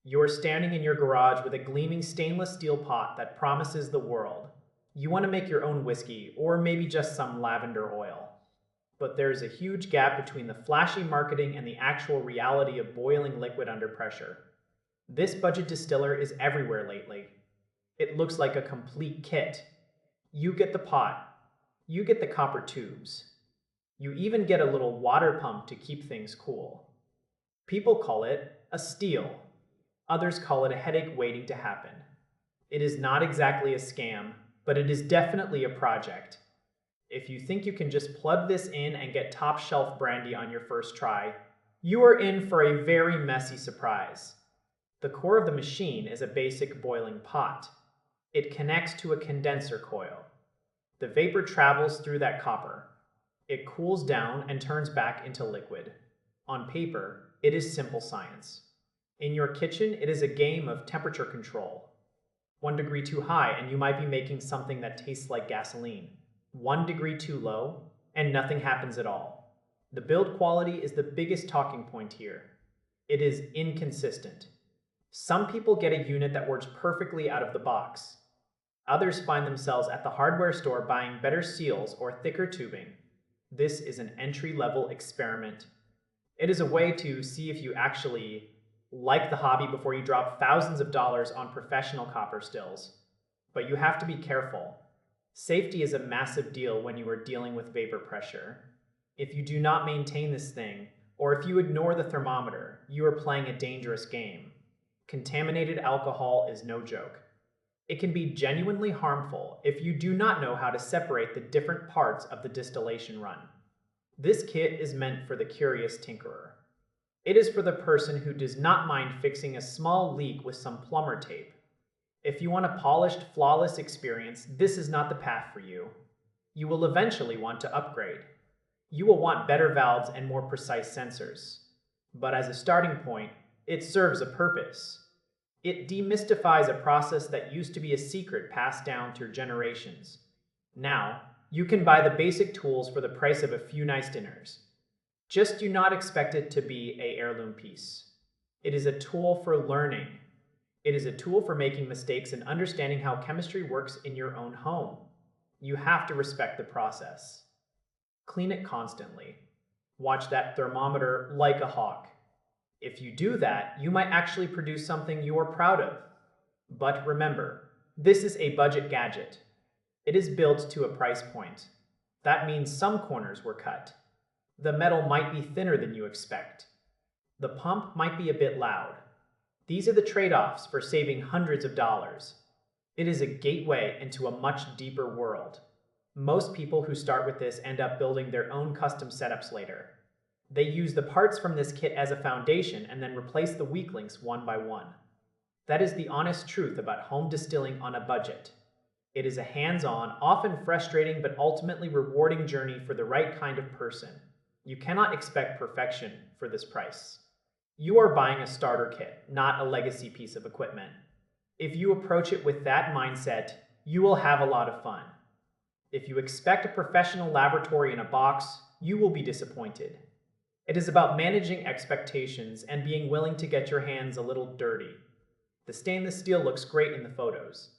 You're standing in your garage with a gleaming stainless steel pot that promises the world. You want to make your own whiskey, or maybe just some lavender oil. But there's a huge gap between the flashy marketing and the actual reality of boiling liquid under pressure. This budget distiller is everywhere lately. It looks like a complete kit. You get the pot, you get the copper tubes, you even get a little water pump to keep things cool. People call it a steal. Others call it a headache waiting to happen. It is not exactly a scam, but it is definitely a project. If you think you can just plug this in and get top shelf brandy on your first try, you are in for a very messy surprise. The core of the machine is a basic boiling pot. It connects to a condenser coil. The vapor travels through that copper. It cools down and turns back into liquid. On paper, it is simple science. In your kitchen, it is a game of temperature control. 1 degree too high, and you might be making something that tastes like gasoline. 1 degree too low, and nothing happens at all. The build quality is the biggest talking point here. It is inconsistent. Some people get a unit that works perfectly out of the box. Others find themselves at the hardware store buying better seals or thicker tubing. This is an entry-level experiment. It is a way to see if you actually like the hobby before you drop thousands of dollars on professional copper stills. But you have to be careful. Safety is a massive deal when you are dealing with vapor pressure. If you do not maintain this thing, or if you ignore the thermometer, you are playing a dangerous game. Contaminated alcohol is no joke. It can be genuinely harmful if you do not know how to separate the different parts of the distillation run. This kit is meant for the curious tinkerer. It is for the person who does not mind fixing a small leak with some plumber tape. If you want a polished, flawless experience, this is not the path for you. You will eventually want to upgrade. You will want better valves and more precise sensors. But as a starting point, it serves a purpose. It demystifies a process that used to be a secret passed down through generations. Now, you can buy the basic tools for the price of a few nice dinners. Just do not expect it to be an heirloom piece. It is a tool for learning. It is a tool for making mistakes and understanding how chemistry works in your own home. You have to respect the process. Clean it constantly. Watch that thermometer like a hawk. If you do that, you might actually produce something you are proud of. But remember, this is a budget gadget. It is built to a price point. That means some corners were cut. The metal might be thinner than you expect. The pump might be a bit loud. These are the trade-offs for saving hundreds of dollars. It is a gateway into a much deeper world. Most people who start with this end up building their own custom setups later. They use the parts from this kit as a foundation and then replace the weak links one by one. That is the honest truth about home distilling on a budget. It is a hands-on, often frustrating but ultimately rewarding journey for the right kind of person. You cannot expect perfection for this price. You are buying a starter kit, not a legacy piece of equipment. If you approach it with that mindset, you will have a lot of fun. If you expect a professional laboratory in a box, you will be disappointed. It is about managing expectations and being willing to get your hands a little dirty. The stainless steel looks great in the photos.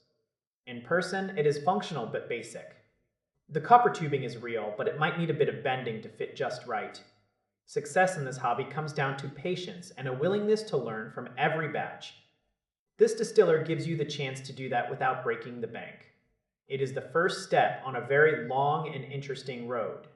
In person, it is functional but basic. The copper tubing is real, but it might need a bit of bending to fit just right. Success in this hobby comes down to patience and a willingness to learn from every batch. This distiller gives you the chance to do that without breaking the bank. It is the first step on a very long and interesting road.